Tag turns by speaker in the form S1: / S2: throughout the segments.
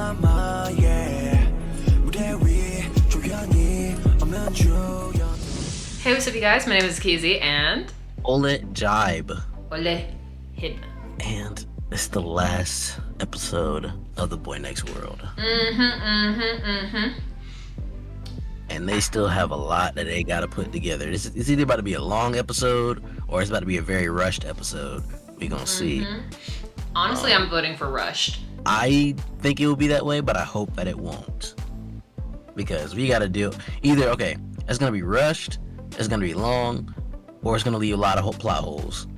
S1: Hey, what's up, you guys? My name is Kizzy, and
S2: Ole Jibe.
S1: Ole Hib.
S2: And it's the last episode of The Boy Next World. And they still have a lot that they gotta put together. It's either about to be a long episode or it's about to be a very rushed episode. We gonna see.
S1: Honestly, I'm voting for rushed.
S2: I think it will be that way, but I hope that it won't. Because we gotta do either, okay, it's gonna be rushed, it's gonna be long, or it's gonna leave a lot of plot holes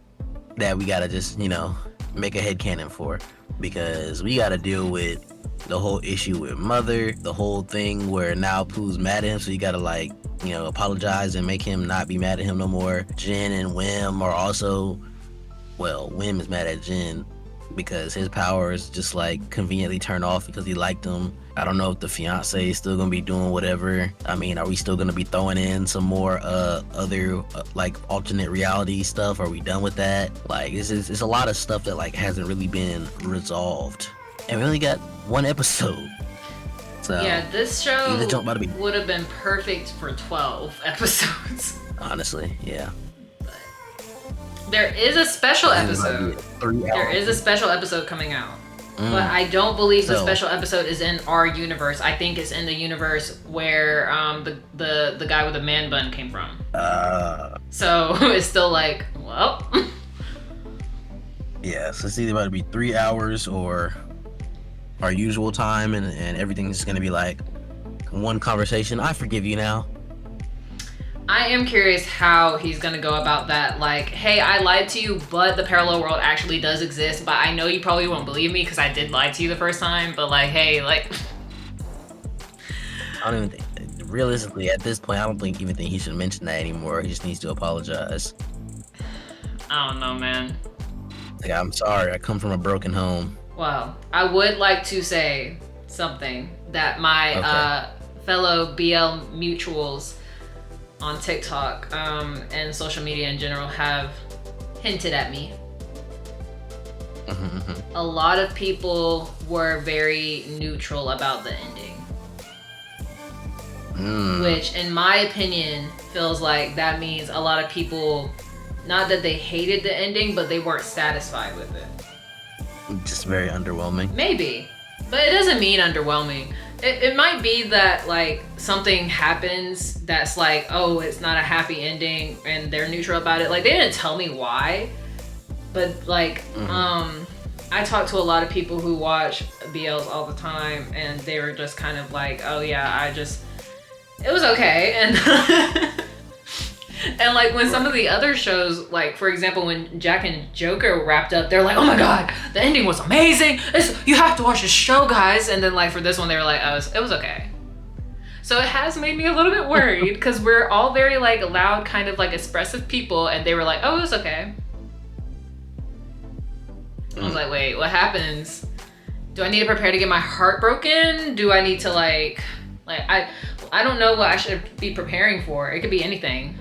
S2: that we gotta just, make a headcanon for. Because we gotta deal with the whole issue with Mother, the whole thing where now Pooh's mad at him, so you gotta apologize and make him not be mad at him no more. Jin and Wim are also, Wim is mad at Jin because his power is just conveniently turned off because he liked him. I don't know if the fiance is still gonna be doing whatever. I mean, are we still gonna be throwing in some more other alternate reality stuff? Are we done with that? It's a lot of stuff that hasn't really been resolved, and we only got one episode. So
S1: yeah, this show
S2: about to be
S1: would have been perfect for 12 episodes.
S2: Honestly, yeah.
S1: There is a special episode.
S2: 3 hours.
S1: There is a special episode coming out. But I don't believe the special episode is in our universe. I think it's in the universe where the guy with the man bun came from. So it's still
S2: Yeah, so it's either about to be 3 hours or our usual time, and everything's gonna be one conversation. I forgive you now.
S1: I am curious how he's gonna go about that. Hey, I lied to you, but the parallel world actually does exist. But I know you probably won't believe me because I did lie to you the first time. But hey,
S2: I don't even think, realistically, at this point, I don't even think he should mention that anymore. He just needs to apologize.
S1: I don't know, man.
S2: I'm sorry. I come from a broken home.
S1: Well, I would like to say something that my fellow BL mutuals on TikTok and social media in general have hinted at me. A lot of people were very neutral about the ending. Which, in my opinion, feels like that means a lot of people, not that they hated the ending, but they weren't satisfied with it.
S2: Just very underwhelming.
S1: Maybe. But it doesn't mean underwhelming. It might be that something happens that's oh, it's not a happy ending and they're neutral about it. They didn't tell me why, but I talk to a lot of people who watch BLs all the time and they were just kind of oh yeah, it was okay. And and when some of the other shows, for example, when Jack and Joker wrapped up, they're oh my god, the ending was amazing. You have to watch this show, guys. And then for this one, they were oh, it was okay. So it has made me a little bit worried because we're all very loud, kind of expressive people, and they were oh, it was okay. I was wait, what happens? Do I need to prepare to get my heart broken? Do I need to I don't know what I should be preparing for. It could be anything.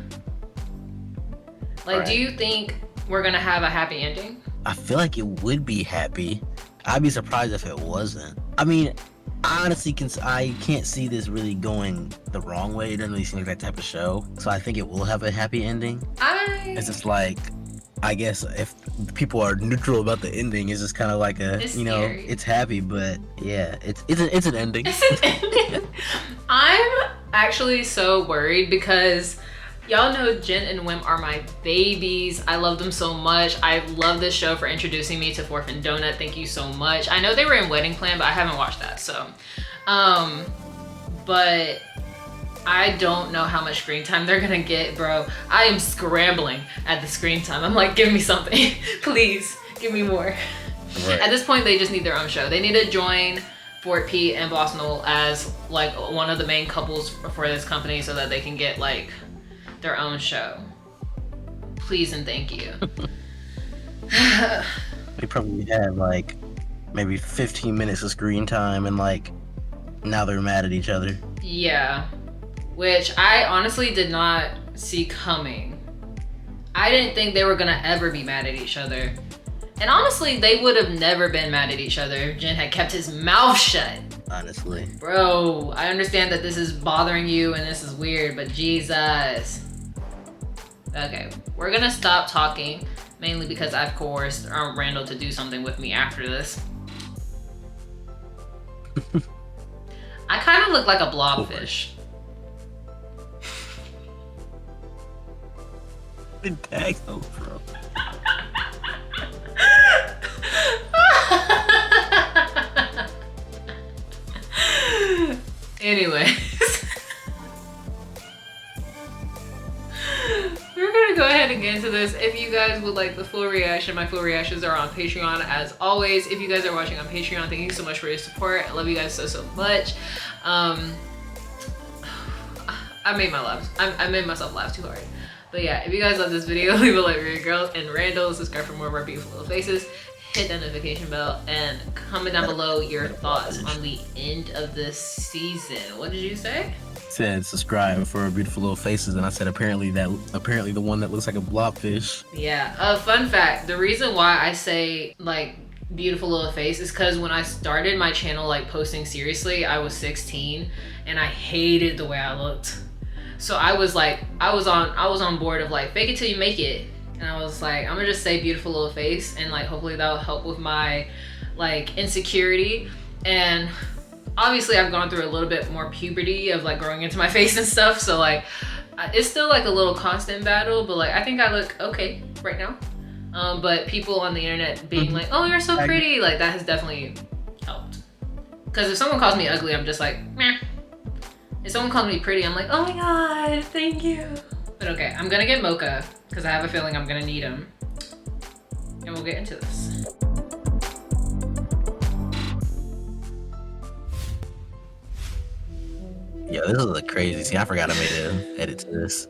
S2: Right.
S1: Do you think we're gonna have a happy ending?
S2: I feel like it would be happy. I'd be surprised if it wasn't. I mean, honestly, I can't see this really going the wrong way. It doesn't really seem like that type of show. So I think it will have a happy ending. It's just I guess if people are neutral about the ending, it's just kind of it's happy, but yeah, it's an ending.
S1: It's an ending. I'm actually so worried because y'all know Jin and Wim are my babies. I love them so much. I love this show for introducing me to Fork and Donut. Thank you so much. I know they were in Wedding Plan, but I haven't watched that. So, but I don't know how much screen time they're gonna get, bro. I am scrambling at the screen time. I'm give me something. Please, give me more. Right. At this point, they just need their own show. They need to join Fort Pete and Boss Noel as one of the main couples for this company so that they can get their own show. Please and thank you.
S2: They probably have maybe 15 minutes of screen time and now they're mad at each other.
S1: Yeah. Which I honestly did not see coming. I didn't think they were gonna ever be mad at each other. And honestly, they would have never been mad at each other if Jin had kept his mouth shut.
S2: Honestly.
S1: Bro, I understand that this is bothering you and this is weird, but Jesus. Okay, we're gonna stop talking, mainly because I've coerced Randall to do something with me after this. I kind of look like a blobfish.
S2: The tag though, bro.
S1: Anyways, we're gonna go ahead and get into this. If you guys would like the full reaction, my full reactions are on Patreon as always. If you guys are watching on Patreon, thank you so much for your support. I love you guys so much. I made myself laugh too hard. But yeah, if you guys love this video, leave a like for your girl and Randall, subscribe for more of our beautiful little faces, hit that notification bell, and comment down below your thoughts on the end of this season. What did you say?
S2: Said subscribe for beautiful little faces, and I said apparently the one that looks like a blobfish.
S1: Yeah. Fun fact: the reason why I say like beautiful little face is because when I started my channel like posting seriously, I was 16 and I hated the way I looked. So I was on board of like fake it till you make it. And I was like, I'm gonna just say beautiful little face and like hopefully that'll help with my like insecurity. And obviously I've gone through a little bit more puberty of like growing into my face and stuff. So like it's still like a little constant battle, but like I think I look okay right now. But people on the internet being like, oh, you're so pretty, like that has definitely helped. Because if someone calls me ugly, I'm just like, meh. If someone calls me pretty, I'm like, oh my God, thank you. But okay, I'm gonna get Mocha because I have a feeling I'm gonna need him. And we'll get into this.
S2: Yeah, this is like crazy. See, I forgot I made an edit to this.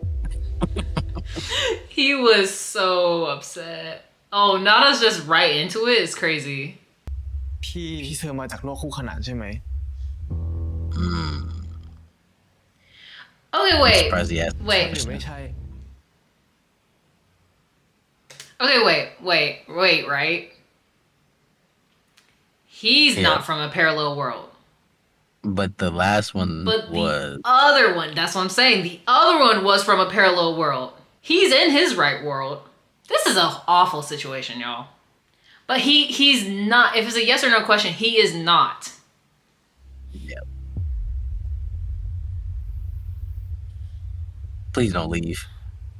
S1: He was so upset. Oh, Nada's just right into it. It's crazy.
S3: พี่เธอมาจากโลกคู่ขนานใช่ไหม
S1: Okay, wait.
S2: Surprised he asked.
S3: หรือ
S1: Wait.
S3: ไม่ใช่
S1: Okay, wait, right? He's
S2: Yeah.
S1: not from a parallel world.
S2: But the last one
S1: But the
S2: was.
S1: other one, that's what I'm saying. The other one was from a parallel world. He's in his right world. This is an awful situation, y'all. But he's not. If it's a yes or no question, he is not.
S2: Yeah. Please don't leave.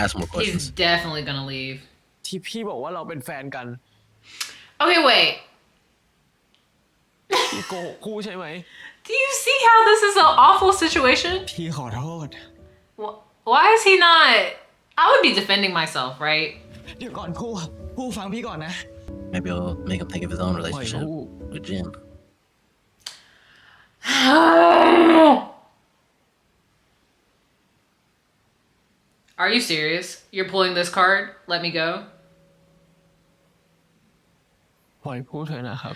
S2: Ask more
S1: He's
S2: questions.
S1: definitely gonna leave.
S3: ที่พี่บอกว่าเราเป็นแฟนกัน
S1: Okay, wait.
S3: พี่โกหกคู่ใช่ไหม
S1: Do you see how this is an awful situation?
S3: พี่ขอโทษ
S1: Why is he not? I would be defending myself, right?
S3: เดี๋ยวก่อนผู้ฟังพี่ก่อนนะ
S2: Maybe it'll make him think of his own relationship
S3: Ooh.
S2: with Jin.
S1: Are you serious? You're pulling this card? Let me go.
S3: ปล่อยผู้เถอะนะครับ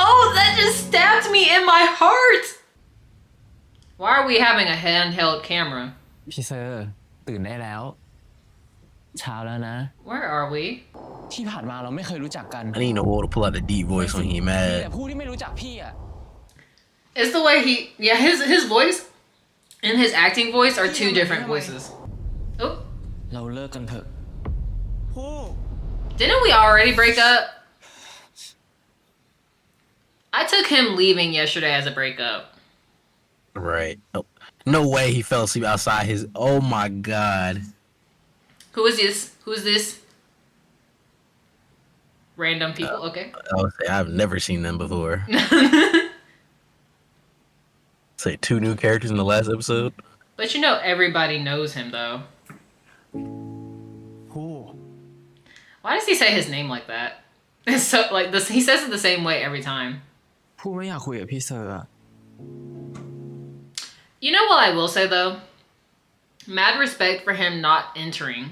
S1: Oh, that just stabbed me in my heart. Why are we having a handheld camera?
S3: พี่เซอร์ตื่นได้แล้ว เช้าแล้วนะ
S1: Where are we?
S3: ที่ผ่านมาเราไม่เคยรู้จักกัน
S2: I need Noel to pull out the deep voice when he
S3: มีแต่
S2: mad.
S3: ผู้ที่ไม่รู้จักพี่อ่ะ
S1: It's the way his voice and his acting voice are two different voices. Oh,
S3: เราเลิกกันเถอะผู้
S1: didn't we already break up? I took him leaving yesterday as a breakup.
S2: Right. No way he fell asleep outside his. Oh my God.
S1: Who is this? Who's this? Random people. Okay.
S2: I would say I've never seen them before. Say 2 new characters in the last episode.
S1: But you know everybody knows him though.
S3: ผู้
S1: Why does he say his name like that? It's so like this. He says it the same way every time.
S3: ผู้ไม่อยากคุยกับพี่เซอร์อะ
S1: You know what I will say though? Mad respect for him not entering.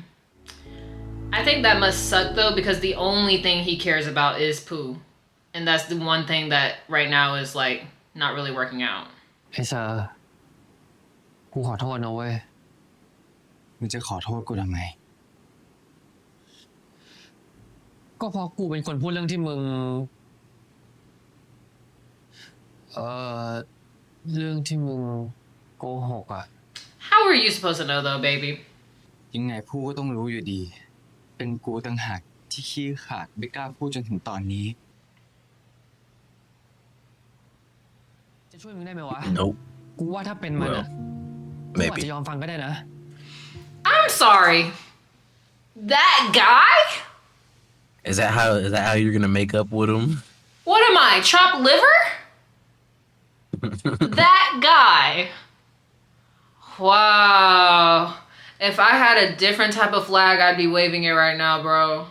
S1: I think that must suck though because the only thing he cares about is Pooh. And that's the one thing that right now is like not really working out.
S3: พี่เซอร์กูขอโทษนะเว้ยมึงจะขอโทษกูทำไม ก็เพราะกูเป็นคนพูดเรื่องที่มึงเอ่อเรื่องที่มึงโกหกอ่ะ
S1: How are you supposed to know though, baby?
S4: ยังไงผู้ก็ต้องรู้อยู่ดี เป็นกูต่างหากที่ขี้ขลาดไม่กล้าพูดจนถึงตอนนี้
S3: จะช่วยมึงได้ไหมวะ
S2: Nope.
S3: กูว่าถ้าเป็นมันอ่ะ
S2: Well,
S3: กูอาจ
S2: maybe.
S3: จะยอมฟังก็ได้นะ
S1: I'm sorry. That guy?
S2: Is that how you're gonna make up with him?
S1: What am I, chopped liver? That guy. Wow. If I had a different type of flag, I'd be waving it right now, bro.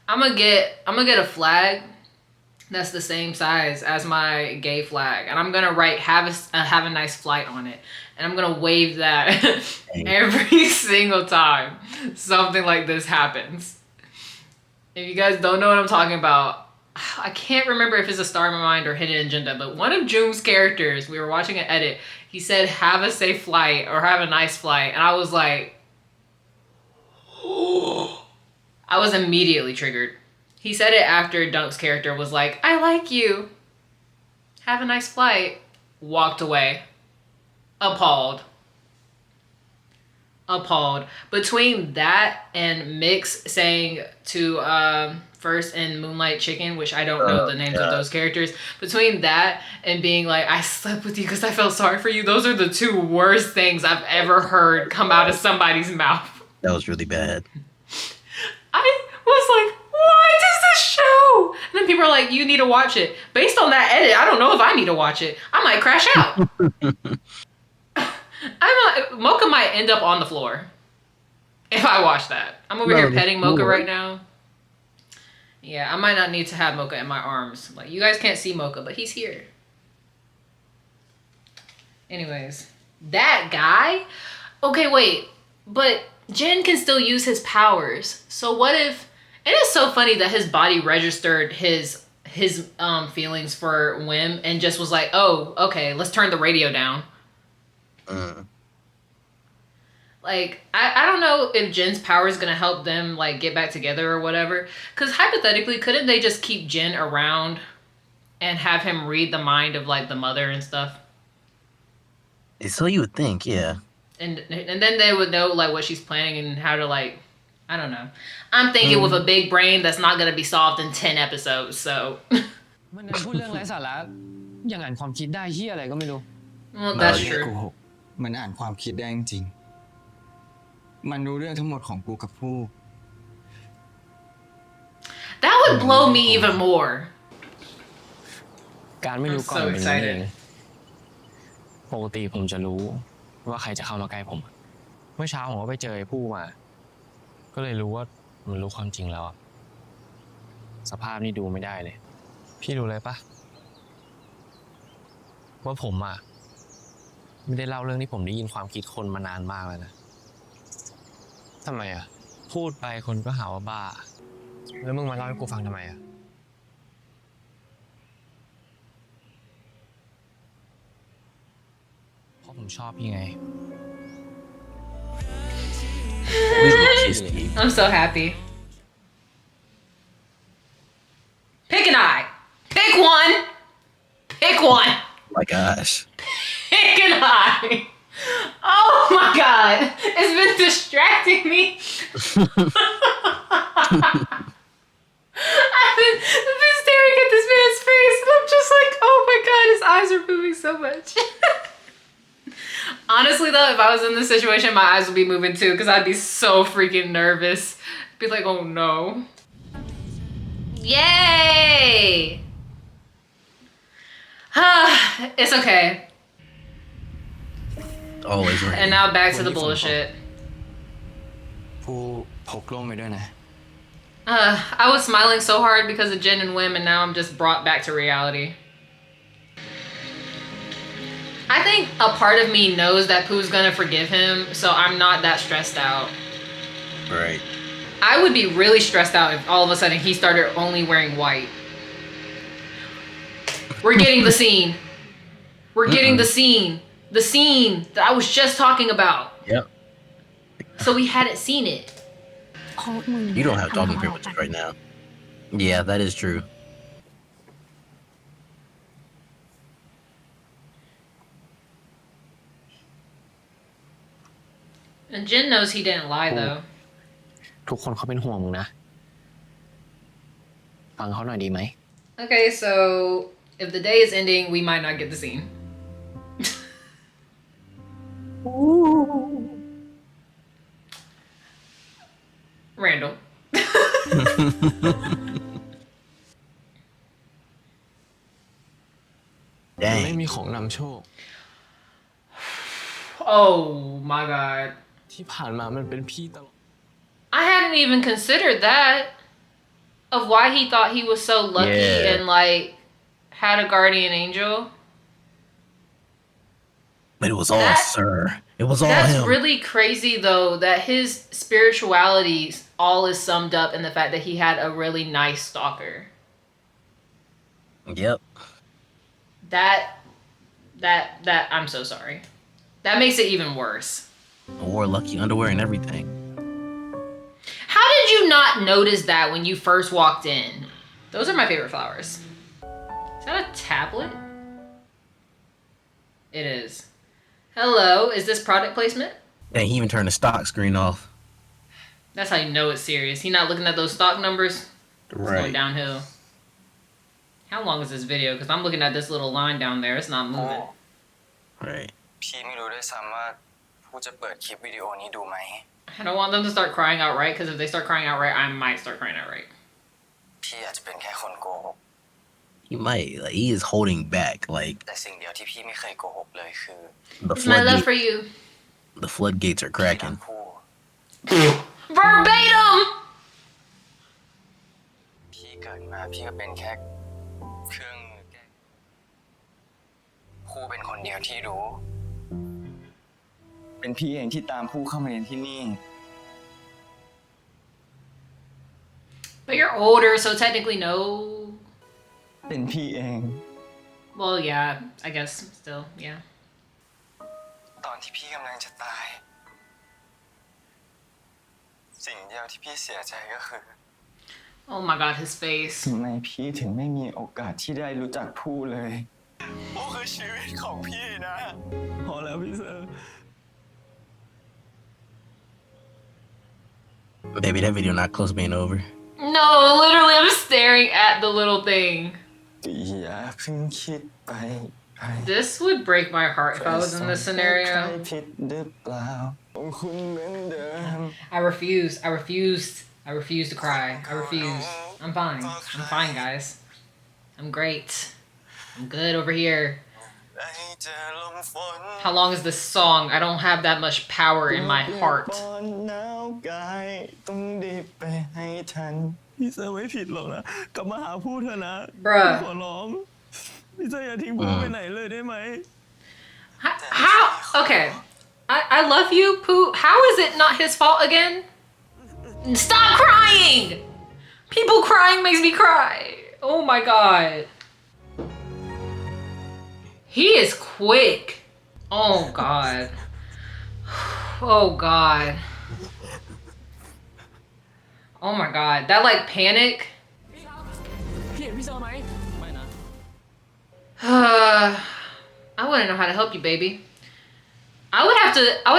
S1: I'm gonna get a flag that's the same size as my gay flag, and I'm gonna write have a nice flight on it, and I'm gonna wave that every single time something like this happens. If you guys don't know what I'm talking about, I can't remember if it's a Star in My Mind or Hidden Agenda, but one of Joom's characters, we were watching an edit, he said, have a safe flight or have a nice flight. And I was like, I was immediately triggered. He said it after Dunk's character was like, I like you. Have a nice flight. Walked away. Appalled. Between that and Mix saying to First and Moonlight Chicken, which I don't know the names of those characters, between that and being like, I slept with you because I felt sorry for you, those are the two worst things I've ever heard come out of somebody's mouth.
S2: That was really bad.
S1: I was like, what is this show? And then people are like, you need to watch it. Based on that edit, I don't know if I need to watch it. I might crash out. Mocha might end up on the floor if I watch that. I'm over here petting Mocha right now. Yeah, I might not need to have Mocha in my arms. Like, you guys can't see Mocha, but he's here. Anyways, that guy? Okay, wait. But Jin can still use his powers. So what if... It is so funny that his body registered his feelings for Wim and just was like, oh, okay, let's turn the radio down. Like, I don't know if Jin's power is gonna help them, like, get back together or whatever. Because hypothetically, couldn't they just keep Jin around and have him read the mind of, like, the mother and stuff?
S2: So you would think, yeah.
S1: And then they would know, like, what she's planning and how to, like, I don't know. I'm thinking with a big brain that's not gonna be solved in 10 episodes, so...
S3: มันพูดเรื่องไร้สาระอย่างอ่านความคิดได้เหี้ยอะไรก็ไม่รู้
S1: Well, that's
S4: โก
S1: true.
S4: หกมันอ่านความคิดได้จริงๆมันรู้เรื่องทั้งหมดของกูกับผู้
S1: That would blow me even more.
S3: การไม่รู้ก่อน
S1: I'm so
S3: เป็นอย่างนี้
S1: excited.
S3: เองปกติผมจะรู้ว่าใครจะเข้ามาใกล้ผม เมื่อเช้าผมก็ไปเจอไอ้ผู้มา ก็เลยรู้ว่ามันรู้ความจริงแล้วอะสภาพนี่ดูไม่ได้เลย พี่รู้เลยปะว่าผมอะไม่ได้เล่าเรื่องที่ผมได้ยินความคิดคนมานานมากแล้วนะทำไมอะพูดไปคนก็หาว่าบ้า แล้วมึงมาเล่าให้กูฟังทำไมอะเพราะผมชอบพี่ไง
S1: I'm so happy. Pick an eye. Pick one. Pick one.
S2: Oh my gosh.
S1: Pick an eye. Oh my god. It's been distracting me. I've been staring at this man's face and I'm just like, oh my god, his eyes are moving so much. Honestly though, if I was in this situation, my eyes would be moving too because I'd be so freaking nervous. I'd be like, oh no. Yay! It's okay.
S2: Always right.
S1: And now back to the bullshit.
S4: ผู้พกล่มไปด้วยนะ
S1: I was smiling so hard because of Jin and Wim, and now I'm just brought back to reality. I think a part of me knows that Pooh's gonna forgive him, so I'm not that stressed out.
S2: Right.
S1: I would be really stressed out if all of a sudden he started only wearing white. We're getting the scene. We're getting the scene. The scene that I was just talking about.
S2: Yep.
S1: So we hadn't seen it.
S5: เพราะมึง
S2: You don't have
S5: ทำ
S2: talking
S5: ให้เรา
S2: privileges right now. Yeah, that is true.
S1: And Jin knows he didn't lie though.
S3: ทุกคนเขาเป็นห่วงมึงนะ ฟังเขาหน่อยดีไหม
S1: Okay, so if the day is ending, we might not get the scene. Randall.
S3: มันไม่
S2: Dang.
S3: มีของนำโชค
S1: Oh my god.
S3: ที่ผ่านมามันเป็นพี่ตลอด
S1: I hadn't even considered that. Of why he thought he was so lucky
S2: Yeah.
S1: and like had a guardian angel.
S2: But it was all
S1: That-
S2: Sir. It was all
S1: That's
S2: him.
S1: really crazy though that his spirituality all is summed up in the fact that he had a really nice stalker.
S2: Yep.
S1: That I'm so sorry. That makes it even worse.
S2: Wore lucky underwear and everything.
S1: How did you not notice that when you first walked in? Those are my favorite flowers. Is that a tablet? It is. Hello, is this product placement?
S2: Dang, he even turned the stock screen off.
S1: That's how you know it's serious. He not looking at those stock numbers. It's going
S2: Right.
S1: downhill. How long is this video? Because I'm looking at this little line down there. It's not moving.
S2: Right.
S4: พี่ไม่รู้ด้วยซ้ำว่าผู้จะเปิดคลิปวิดีโอนี้ดูไหม
S1: I don't want them to start crying outright because if they start crying outright, I might start crying outright.
S4: พี่อาจจะเป็นแค่คนโกหก
S2: He might. Like, he is holding back. Like,
S4: แต่สิ่งเดียวที่พี่ไม่เคยโกหกเลยคือ
S2: the
S1: It's my love for
S2: floodgate,
S1: you.
S2: the floodgates are
S4: พี่
S2: cracking.
S4: รักผู้
S1: Verbatim!
S4: พี่เกิดมาพี่ก็เป็นแค่เครื่องมือแก้ผู้เป็นคนเดียวที่รู้ เป็นพี่เองที่ตามผู้เข้ามาเรียนที่นี่
S1: But you're older, so technically no.
S4: เป็นพี่เอง
S1: Well, yeah, I guess still, yeah.
S4: ตอนที่พี่กำลังจะตาย สิ่งเดียวที่พี่เสียใจก็คือ
S1: Oh my god, his face.
S4: ทำไมพี่ถึงไม่มีโอกาสที่ได้รู้จักผู้เลยผู้คือชีวิตของพี่นะ พอแล้วพี่เซอร์
S2: Maybe that video not close to being over.
S1: No, literally, I'm staring at the little thing.
S4: อย่าเพิ่งคิดไป
S1: This would break my heart if I was in this
S4: ใคร
S1: scenario.
S4: ผิดหรือเปล่าของคุณเหมือนเดิม
S1: I refuse. I refused. I refuse to cry. I refuse. I'm fine. I'm fine, guys. I'm great. I'm good over here.
S4: ได้เจอลมฝน
S1: How long is this song? I don't have that much power in my heart.
S4: ตอนหนาวกายต้องรีบไปให้ทัน พี่เซอร์ไม่ผิดหรอกนะ กลับมาหาผู้เถอะนะ
S1: Bruh.
S4: ขอร้อง พี่เซอร์อย่าทิ้งผู้ไปไหนเลยได้ไหม
S1: How? Okay. I love you, Pooh. How is it not his fault again? Stop crying! People crying makes me cry. Oh my god. He is quick. Oh god. Oh god. Oh my god. That like panic.
S3: พี่เห็นพี่เซอร์ไหม ไม่นะ
S1: I wouldn't know how to help you, baby. I would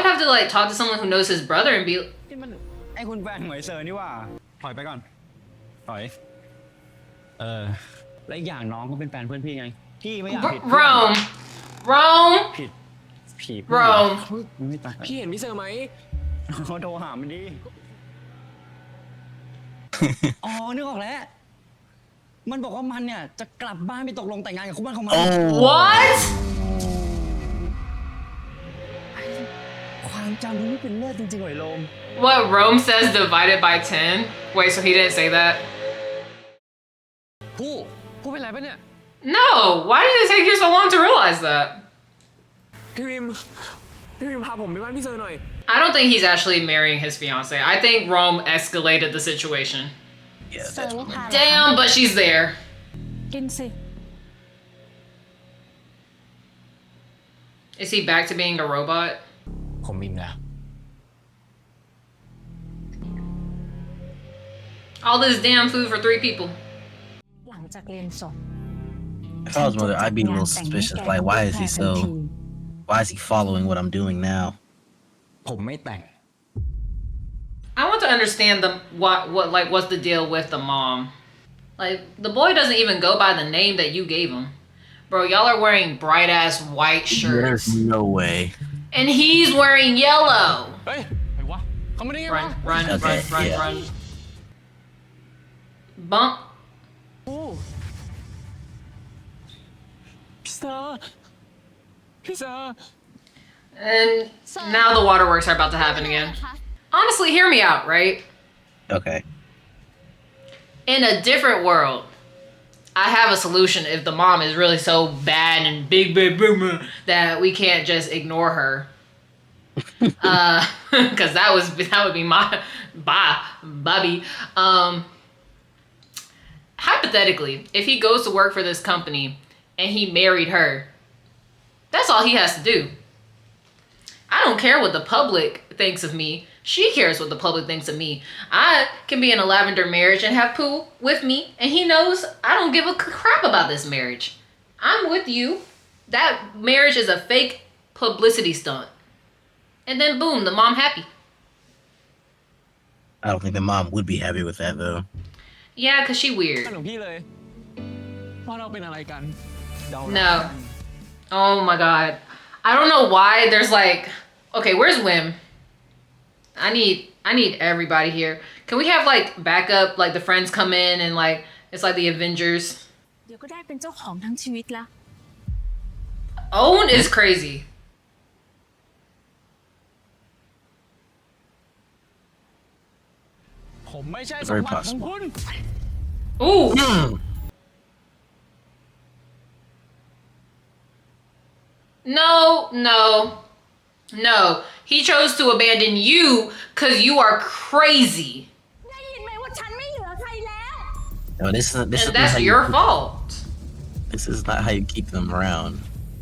S1: have to like talk to someone who knows his brother and be
S6: นี่มันไอ้คุณแฟนหวยเซอร์นี่ว่าถอยไปก่อนถอย และอีกอย่างน้องก็เป็นแฟนเพื่อนพี่ไง พี่ไม่อยากผิด
S1: Rome. Rome.
S6: ผิดผี
S1: Rome.
S6: ไม่ตาย
S3: พี่เห็นพี่เซอร์ไหม
S6: เขาโทรหามันดิ อ๋อ นึกออกแล้ว มันบอกว่ามันเนี่ยจะกลับบ้านไปตกลงแต่งงานกับคู่บ้านของมัน
S2: Oh.
S1: What?
S6: ความจำมันไม่เป็นเลิศจริงๆหน่อยโลม
S1: What Rome says divided by 10? Wait, so he didn't say that?
S3: ผู้เป็นไรปะเนี่ย
S1: No. Why did it take you so long to realize that?
S3: พี่วิมพาผมไปบ้านพี่เซอร์หน่อย
S1: I don't think he's actually marrying his fiance. I think Rome escalated the situation.
S2: Yeah,
S5: เซอร์
S2: that's
S5: ไม่ทาน
S1: Damn, but she's there.
S5: กินสิ
S1: Is he back to being a robot?
S3: ผมบิมแล้ว
S1: All this damn food for 3 people.
S5: หลังจากเรียนจบ
S2: If I was mother, I'd be a little suspicious. Like, why is he following what I'm doing now?
S6: ผมไม่แต่ง
S1: I want to understand what's the deal with the mom. Like, the boy doesn't even go by the name that you gave him. Bro, y'all are wearing bright ass white shirts.
S2: There's no way.
S1: And he's wearing yellow.
S3: เฮ้ยไอ้วะเขาไม่ได้ไงวะ
S1: Run,
S2: Okay, yeah.
S1: run. Bump.
S3: พี่ซาพี่ซา
S1: And now the waterworks are about to happen again. Honestly, hear me out, right?
S2: Okay.
S1: In a different world, I have a solution if the mom is really so bad and big that we can't just ignore her. Because that would be my Bobby. Hypothetically, if he goes to work for this company and he married her, that's all he has to do. I don't care what the public thinks of me. She cares what the public thinks of me. I can be in a lavender marriage and have Pooh with me, and he knows I don't give a crap about this marriage. I'm with you. That marriage is a fake publicity stunt. And then boom, the mom happy.
S2: I don't think the mom would be happy with that though.
S1: Yeah, because she weird.
S3: หลวงพี่เลยว่าเราเป็นอะไรกัน
S1: No. Oh my god. I don't know why there's like, okay, where's Wim? I need everybody here. Can we have like backup, like the friends come in and like it's like the Avengers?
S5: เดี๋ยวก็ได้เป็นเจ้าของทั้งชีวิตละ
S1: Owen is crazy.
S3: ผมไม่ใช่ส
S2: Very
S3: มบัติของ
S2: possible.
S3: คุณ
S1: Ooh. No. He chose to abandon you because you are crazy.
S5: ได้ยินไหมว่าฉันไม่เหลือใครแล้ว
S2: No, this is
S1: And
S2: not
S1: that's
S2: how
S1: your
S2: you,
S1: fault.
S2: This is not how you keep them around.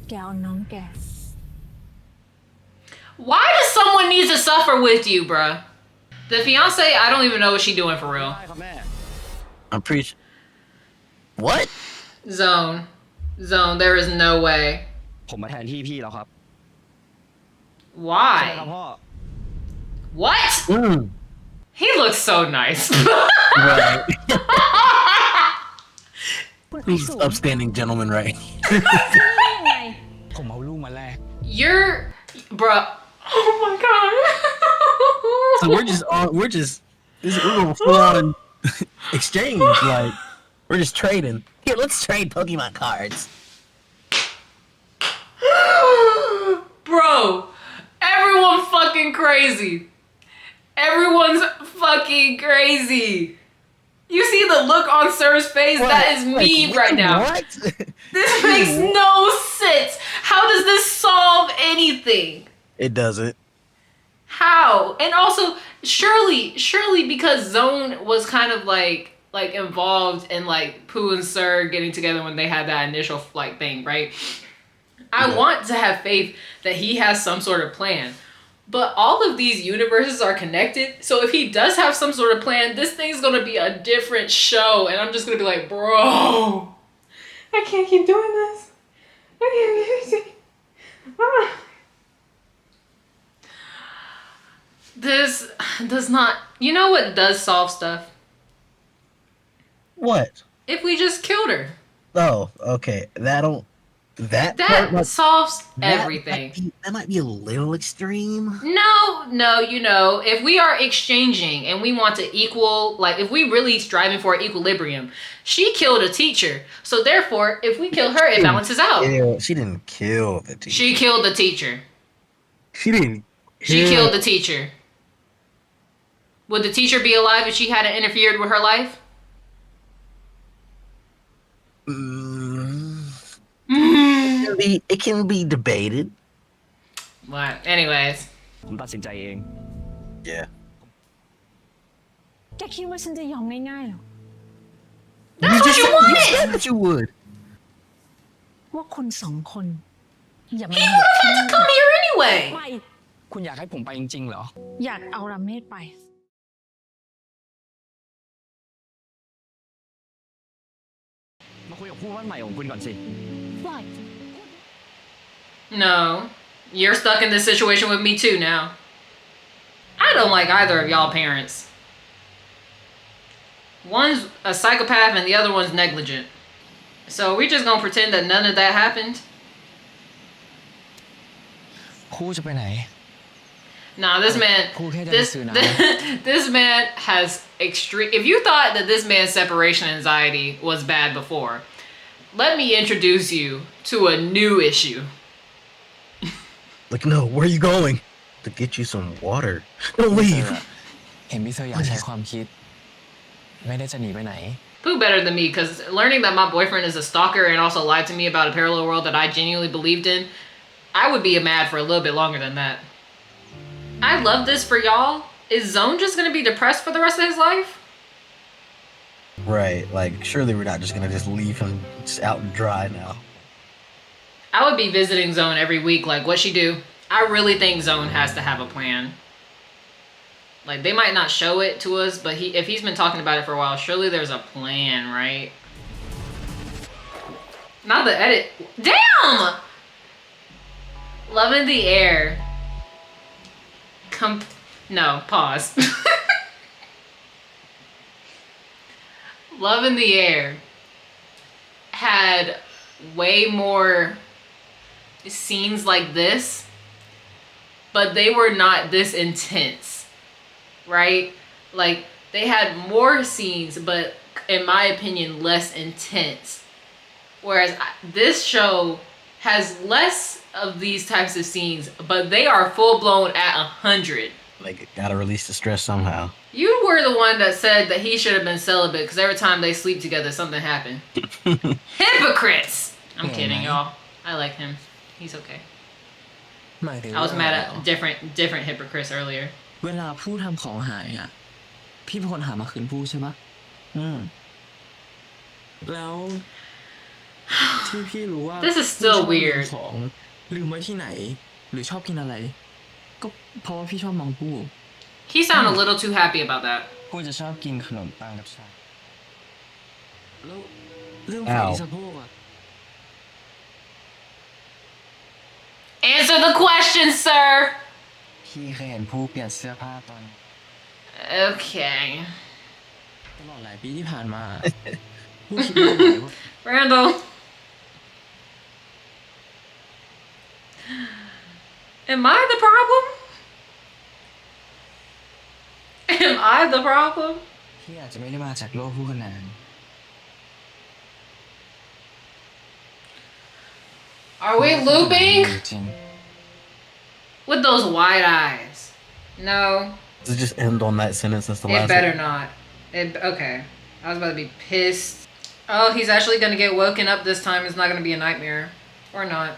S5: แกเอาน้องแก
S1: Why does someone need to suffer with you, bruh? The fiance, I don't even know what she doing for real.
S3: ได้ครับแม่
S2: I'm pretty. What?
S1: Zone, there is no way.
S6: ผมมาแทนที่พี่แล้วครับ
S1: Why?
S6: ครับพ่อ
S1: What?
S2: Mm.
S1: He looks so nice.
S2: Right.
S5: คุณไอ
S2: Who's
S5: สู
S2: the upstanding gentleman, right?
S5: ยังไง
S3: ผมเอาลูกมาแลก
S1: You're, bruh. Oh my god.
S2: So we're going full on exchange. Like, we're just trading. Here, let's trade Pokemon cards.
S1: Bro, everyone fucking crazy. Everyone's fucking crazy. You see the look on Sir's face? That is me right now.
S2: What?
S1: This makes no sense. How does this solve anything?
S2: It doesn't.
S1: How? And also, surely because Zone was kind of like involved in like Pooh and Sir getting together when they had that initial like thing, right? I want to have faith that he has some sort of plan. But all of these universes are connected. So if he does have some sort of plan, this thing's gonna be a different show. And I'm just gonna be like, bro, I can't keep doing this. I can't keep This does not, you know what does solve stuff?
S2: What?
S1: If we just killed her.
S2: Oh, okay. That
S1: That solves everything.
S2: That might be a little extreme.
S1: No, you know, if we are exchanging and we want to equal, like if we really striving for equilibrium, she killed a teacher. So therefore, if we kill her, it balances out.
S2: She didn't kill the teacher.
S1: She killed the teacher.
S2: She didn't.
S1: She killed the teacher. Would the teacher be alive if she hadn't interfered with her life?
S2: It can be debated.
S1: What? Anyways.
S6: ผมตัดสินใจเอง
S2: Yeah.
S5: แกคิดว่าฉันจะยอมง่ายๆหรอ
S1: That's what you
S2: You
S1: wanted!
S2: said that you would.
S5: ว่าคนสองคน อย่ามาอยู่ที่นี่
S1: Come here anyway!
S5: ไป
S3: คุณอยากให้ผมไปจริงๆเหรอ
S5: อยากเอาราเมศไป
S3: คุยกับคู่มั่นใหม่ของคุณก่อนสิ
S5: Why?
S1: No. You're stuck in this situation with me too now. I don't like either of y'all parents. One's a psychopath and the other one's negligent. So we just gonna pretend that none of that happened?
S3: คู่จะไปไหน
S1: Nah, this man, this man has extreme. If you thought that this man's separation anxiety was bad before, let me introduce you to a new issue.
S2: Like, no, where are you going? To get you some water. Don't leave.
S3: เห็นพี่เซอร์อยากใช้ความคิด ไม่ได้จะหนีไปไหน
S1: Who better than me? Because learning that my boyfriend is a stalker and also lied to me about a parallel world that I genuinely believed in, I would be mad for a little bit longer than that. I love this for y'all. Is Zone just gonna be depressed for the rest of his life?
S2: Right, like, surely we're not just gonna just leave him just out and dry now.
S1: I would be visiting Zone every week. Like, what she do? I really think Zone has to have a plan. Like, they might not show it to us, but if he's been talking about it for a while, surely there's a plan, right? Not the edit. Damn! Love in the Air. No, pause. Love in the Air had way more scenes like this, but they were not this intense, right? Like, they had more scenes, but in my opinion, less intense. Whereas this show has less of these types of scenes, but they are full blown at 100.
S2: Like, gotta release the stress somehow.
S1: You were the one that said that he should have been celibate because every time they sleep together, something happened. Hypocrites! I'm kidding, y'all. I like him. He's okay.
S3: หมายถึง
S1: I was mad at different hypocrites earlier.
S3: เวลาผู้ทำของหายอ่ะ พี่เป็นคนหามาคืนผู้ใช่ปะแล้วที่พี่รู้ว่า
S1: This is still
S3: ผู้ชอบ
S1: weird.
S3: ลืมของลืมไว้ที่ไหน หรือชอบกินอะไร ก็เพราะว่าพี่ชอบมองผู้
S1: He sounded a little too happy about that.
S4: ผู้จะชอบกินขนมปังกับชา
S3: แล้วเรื่องไฟที่สะโพกอ่ะ
S1: Answer the question, sir!
S4: พี่เคยเห็นผู้เปลี่ยนเสื้อผ้าตอน
S1: Okay.
S3: ตลอดหลายปีที่ผ่านมา ผู้คิดว่าไหนว่า
S1: Randall. Am I the problem? Am I the problem?
S3: พี่อาจจะไม่ได้มาจากโลกคู่ขนาน
S1: Are we looping?
S4: จริง
S1: With those wide eyes. No,
S2: Does it just end on that sentence? That's the
S1: it
S2: last
S1: better
S2: one?
S1: not. Okay. I was about to be pissed. Oh, he's actually gonna get woken up this time. It's not gonna be a nightmare. Or not.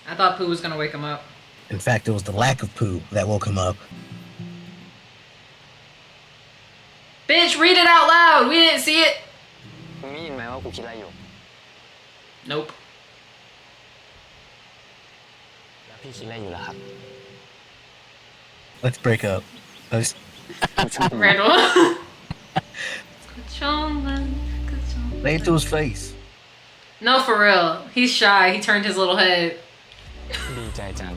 S1: I thought Pooh was gonna wake him up.
S2: In fact, it was the lack of poo that woke him up.
S1: Bitch, read it out loud. We didn't see it.
S3: มึงได้ยินไหมว่ากูคิดอะไรอยู่
S1: Nope.
S3: แล้วพี่คิดอะไรอยู่ล่ะครับ
S2: Let's break up. Let's-
S1: Randall.
S2: Lay it to his face.
S1: No, for real. He's shy. He turned his little head.
S3: ดีใจจัง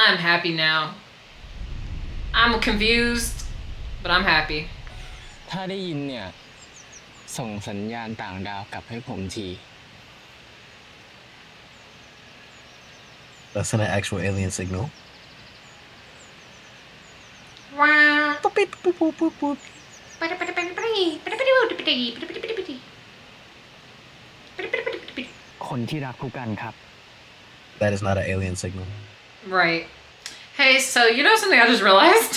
S1: I'm happy now. I'm confused, but I'm happy.
S3: ถ้าได้ยินเนี่ย ส่งสัญญาณต่างดาวกลับให้ผมที
S2: That's an actual alien signal.
S1: Wow.
S3: คนที่รักคู่กันครับ
S2: That is not an alien signal.
S1: Right. Hey, so you know something I just realized?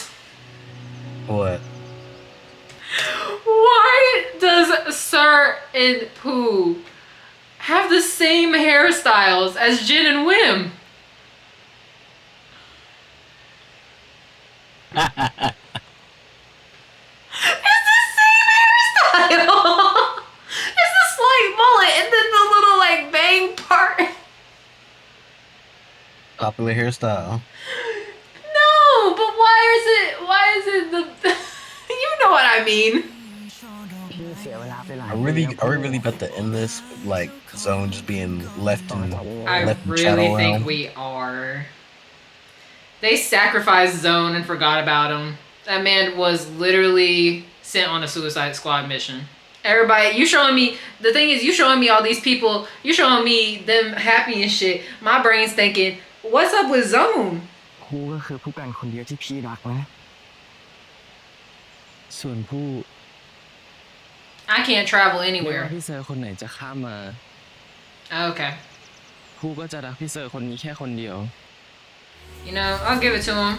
S2: What?
S1: Why does Sir and Pooh have the same hairstyles as Jin and Wim? It's the same hairstyle. It's the slight mullet and then the little like bang part.
S2: Popular hairstyle.
S1: No, but why is it the you know what I I mean.
S2: Are we really about to end this with, like, Zone just being left in
S1: I
S2: left in
S1: really
S2: Shadow
S1: think
S2: Realm?
S1: we are. They sacrificed Zone and forgot about him. That man was literally sent on a Suicide Squad mission. Everybody, you showing me, the thing is, you showing me all these people, you showing me them happy and shit. My brain's thinking, what's up with Zone?
S4: ครูก็คือผู้กันคนเดียวที่พี่รักนะ ส่วนผู้
S1: I can't travel
S3: ไม่ว่า
S1: anywhere.
S3: พี่เซอร์คนไหนจะข้ามมา
S1: Okay.
S3: ผู้ก็จะรักพี่เซอร์คนนี้แค่คนเดียว
S1: You know, I'll give it to them.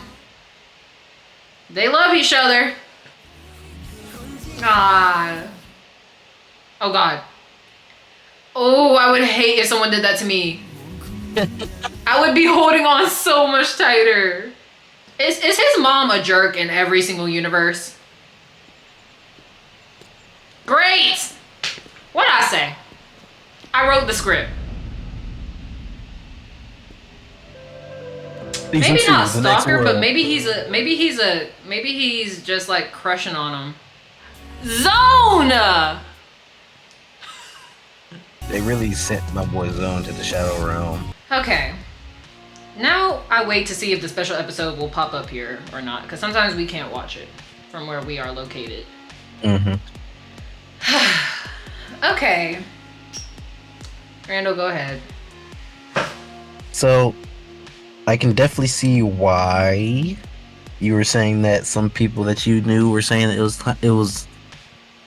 S1: They love each other. Ah. Oh God. Oh, I would hate if someone did that to me. I would be holding on so much tighter. Is his mom a jerk in every single universe? Great! What'd I say? I wrote the script.
S2: Season
S1: Maybe
S2: 2,
S1: not
S2: the next
S1: stalker, but
S2: world.
S1: maybe he's just like crushing on him. Zone!
S2: They really sent my boy Zone to the Shadow Realm.
S1: Okay. Now I wait to see if the special episode will pop up here or not, because sometimes we can't watch it from where we are located.
S2: Mm-hmm.
S1: Okay. Randall, go ahead.
S2: So, I can definitely see why you were saying that some people that you knew were saying that it was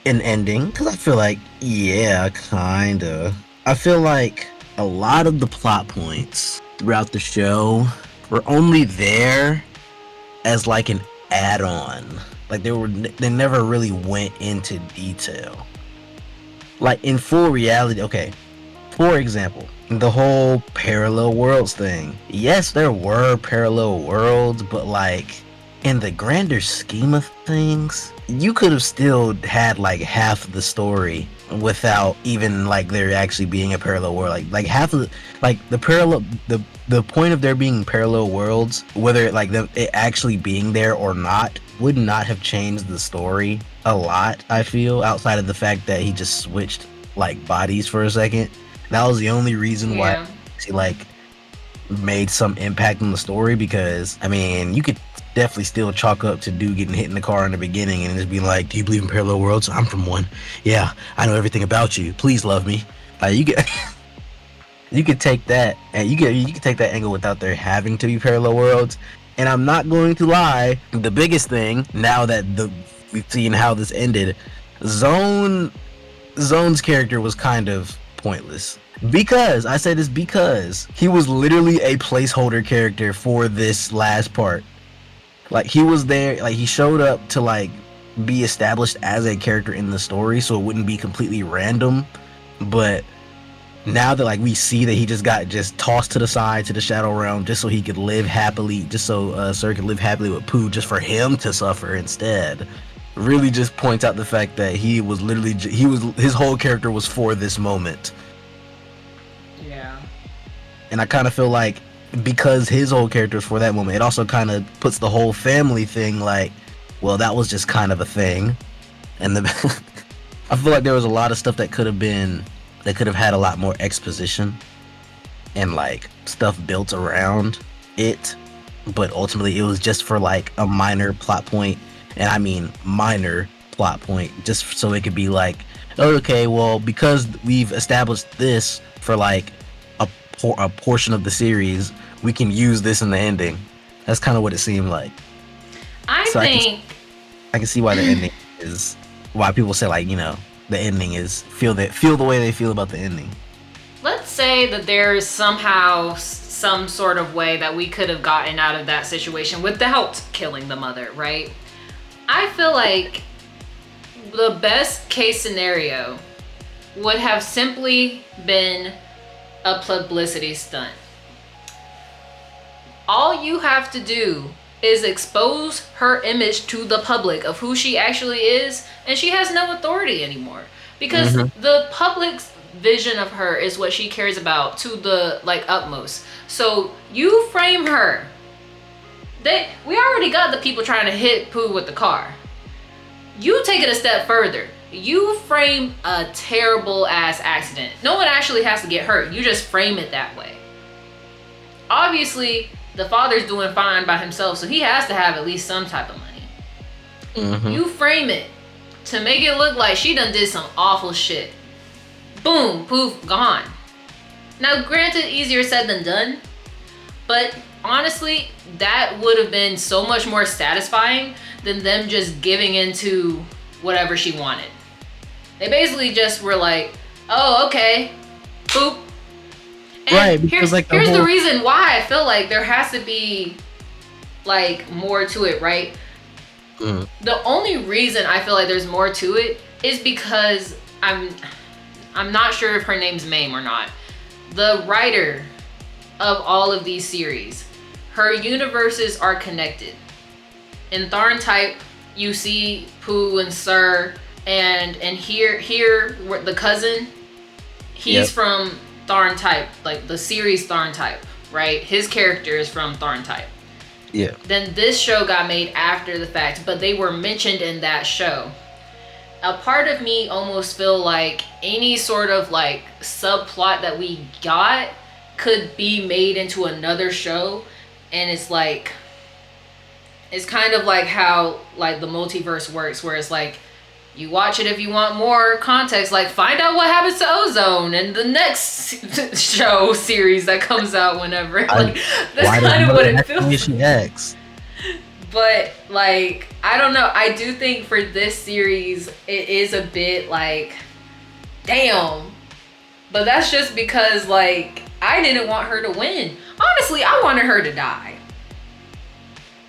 S2: an ending, because I feel like, yeah, kinda. I feel like a lot of the plot points throughout the show were only there as like an add-on. Like they never really went into detail. Like in full reality, okay. For example, the whole parallel worlds thing. Yes, there were parallel worlds, but like in the grander scheme of things, you could have still had like half of the story without even like there actually being a parallel world. Like half of the point of there being parallel worlds, whether like it actually being there or not, would not have changed the story a lot. I feel, outside of the fact that he just switched like bodies for a second. That was the only reason why he like made some impact on the story, because I mean you could definitely still chalk up to dude getting hit in the car in the beginning and just be like, do you believe in parallel worlds? I'm from one. Yeah, I know everything about you. Please love me. You get you could take that and you could take that angle without there having to be parallel worlds. And I'm not going to lie, the biggest thing now that we've seen how this ended, Zone's character was kind of pointless. Because I say this because he was literally a placeholder character for this last part. Like he was there, like he showed up to like be established as a character in the story, so it wouldn't be completely random. But now that like we see that he just got tossed to the side to the Shadow Realm just so he could live happily, just so Sir could live happily with Pooh, just for him to suffer instead, really just points out the fact that he was literally his whole character was for this moment.
S1: Yeah.
S2: And I kind of feel like because his whole character is for that moment, it also kind of puts the whole family thing like, well, that was just kind of a thing. And I feel like there was a lot of stuff that could have had a lot more exposition and like stuff built around it, but ultimately it was just for like a minor plot point. And I mean minor plot point, just so it could be like, okay, well, because we've established this for like a portion of the series, we can use this in the ending. That's kind of what it seemed like.
S1: I
S2: can see why the ending is, why people say like, you know, the ending is feel the way they feel about the ending.
S1: Let's say that there is somehow some sort of way that we could have gotten out of that situation without killing the mother, right? I feel like the best case scenario would have simply been a publicity stunt. All you have to do is expose her image to the public of who she actually is, and she has no authority anymore, because the public's vision of her is what she cares about to the like utmost. So you frame her. We already got the people trying to hit Pooh with the car. You take it a step further. You frame a terrible ass accident. No one actually has to get hurt. You just frame it that way. Obviously, the father's doing fine by himself, so he has to have at least some type of money.
S2: Mm-hmm.
S1: You frame it to make it look like she done did some awful shit. Boom, poof, gone. Now, granted, easier said than done, but honestly, that would have been so much more satisfying than them just giving into whatever she wanted. They basically just were like, oh, okay, boop. And
S2: Right, because
S1: here's,
S2: like
S1: here's the reason why I feel like there has to be like more to it, right?
S2: Mm.
S1: The only reason I feel like there's more to it is because I'm not sure if her name's Mame or not. The writer of all of these series, her universes are connected. In Tharn Type, you see Pooh and Sir, and here the cousin, he's
S2: Yep.
S1: from Tharn Type, like the series Tharn Type, right? His character is from Tharn Type.
S2: Yeah.
S1: Then this show got made after the fact, but they were mentioned in that show. A part of me almost feel like any sort of like subplot that we got could be made into another show, and it's like, it's kind of like how like the multiverse works, where it's like you watch it if you want more context, like find out what happens to Ozone in the next show series that comes out whenever. Like that's kind of what it feels like.
S2: She acts.
S1: But like, I don't know. I do think for this series, it is a bit like, damn. But that's just because like, I didn't want her to win. Honestly, I wanted her to die.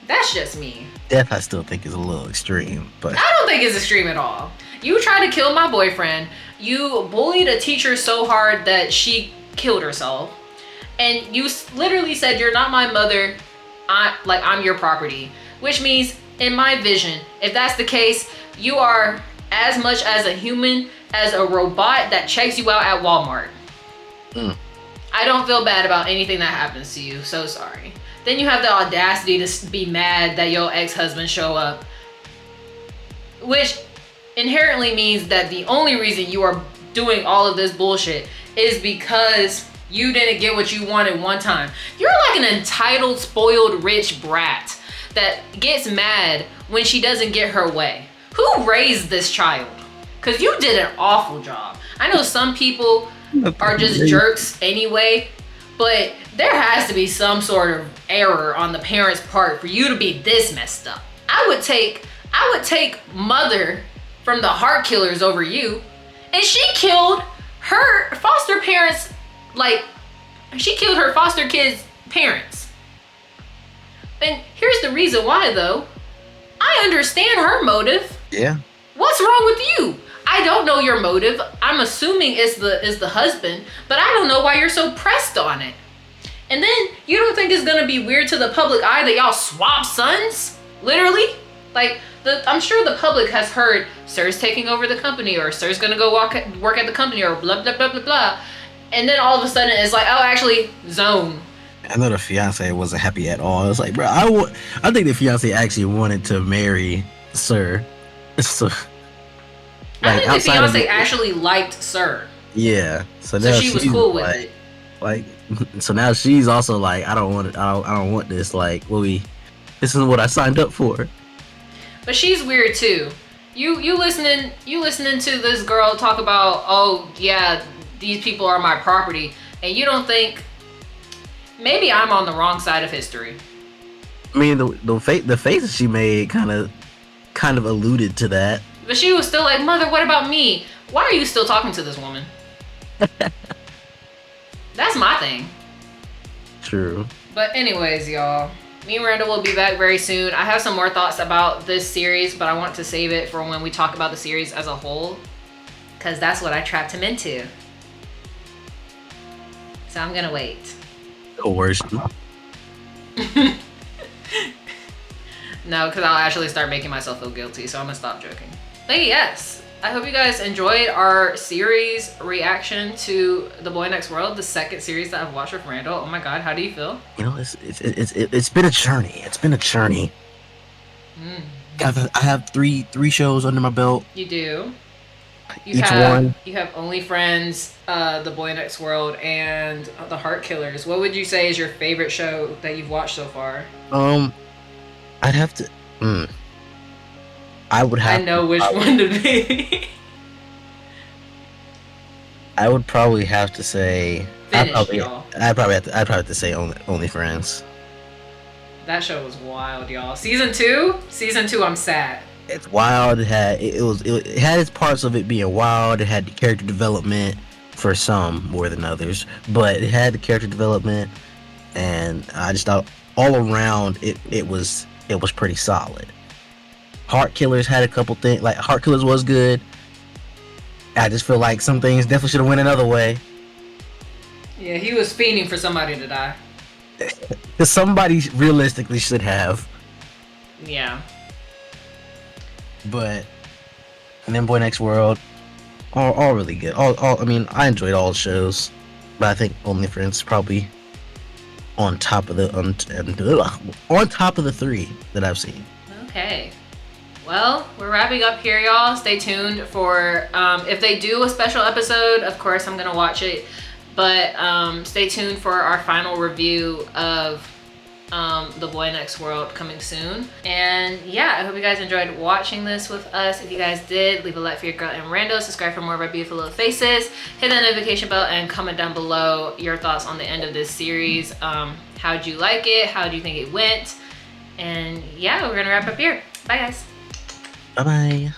S1: That's just me.
S2: Death, I still think is a little extreme, but
S1: I don't think it's extreme at all. You tried to kill my boyfriend. You bullied a teacher so hard that she killed herself. And you literally said, you're not my mother. I'm your property. Which means, in my vision, if that's the case, you are as much as a human as a robot that checks you out at Walmart.
S2: Mm.
S1: I don't feel bad about anything that happens to you. So sorry. Then you have the audacity to be mad that your ex-husband show up. Which inherently means that the only reason you are doing all of this bullshit is because you didn't get what you wanted one time. You're like an entitled, spoiled, rich brat that gets mad when she doesn't get her way. Who raised this child? Because you did an awful job. I know some people are just jerks anyway, but there has to be some sort of error on the parents' part for you to be this messed up. I would take Mother from the Heart Killers over you, and she killed her foster parents, like she killed her foster kids' parents. And here's the reason why though. I understand her motive.
S2: yeah.
S1: What's wrong with you? I don't know your motive. I'm assuming it's the husband, but I don't know why you're so pressed on it. And then you don't think it's gonna be weird to the public eye that y'all swap sons? Literally? Like, I'm sure the public has heard Sir's taking over the company, or Sir's gonna go work at the company, or blah, blah, blah, blah, blah. And then all of a sudden it's like, oh, actually, Zone.
S2: I know the fiance wasn't happy at all. It's like, bro, I think the fiance actually wanted to marry Sir. So,
S1: I think the fiance
S2: it,
S1: actually liked Sir.
S2: Yeah. So
S1: she was cool with it.
S2: Like, so now she's also like, I don't want this. Like, this is what I signed up for.
S1: But she's weird too. You listening to this girl talk about, oh yeah, these people are my property, and you don't think maybe I'm on the wrong side of history.
S2: I mean, the faces she made kind of alluded to that.
S1: But she was still like, Mother, what about me? Why are you still talking to this woman? That's my thing.
S2: True.
S1: But anyways, y'all, me and Randall will be back very soon. I have some more thoughts about this series, but I want to save it for when we talk about the series as a whole, because that's what I trapped him into. So I'm gonna wait.
S2: Coercion.
S1: No, because I'll actually start making myself feel guilty, so I'm gonna stop joking. But yes, I hope you guys enjoyed our series reaction to The Boy Next World, the second series that I've watched with Randall. Oh my god, how do you feel?
S2: You know, it's been a journey. It's been a journey. I have three shows under my belt.
S1: You do.
S2: Each one.
S1: You have Only Friends, The Boy Next World, and The Heart Killers. What would you say is your favorite show that you've watched so far?
S2: I'd have to. I would have.
S1: I know which one to be.
S2: I would probably have to say.
S1: Finish, y'all.
S2: I'd probably have to say Only Friends.
S1: That show was wild, y'all. Season 2, I'm sad.
S2: It's wild. It had its parts of it being wild. It had the character development for some more than others, but it had the character development, and I just thought all around it was pretty solid. Heart Killers had a couple things. Like Heart Killers was good. I just feel like some things definitely should have went another way.
S1: Yeah, he was fiending for somebody to die.
S2: Because somebody realistically should have.
S1: Yeah.
S2: But and then Boy Next World, all really good. All I mean, I enjoyed all the shows, but I think Only Friends is probably on top of the three that I've seen.
S1: Okay. Well, we're wrapping up here, y'all. Stay tuned for if they do a special episode. Of course, I'm gonna watch it. But stay tuned for our final review of The Boy Next World coming soon. And yeah, I hope you guys enjoyed watching this with us. If you guys did, leave a like for your girl and Rando. Subscribe for more of our beautiful little faces. Hit that notification bell and comment down below your thoughts on the end of this series. How'd you like it? How do you think it went? And yeah, we're gonna wrap up here. Bye, guys.
S2: Bye-bye.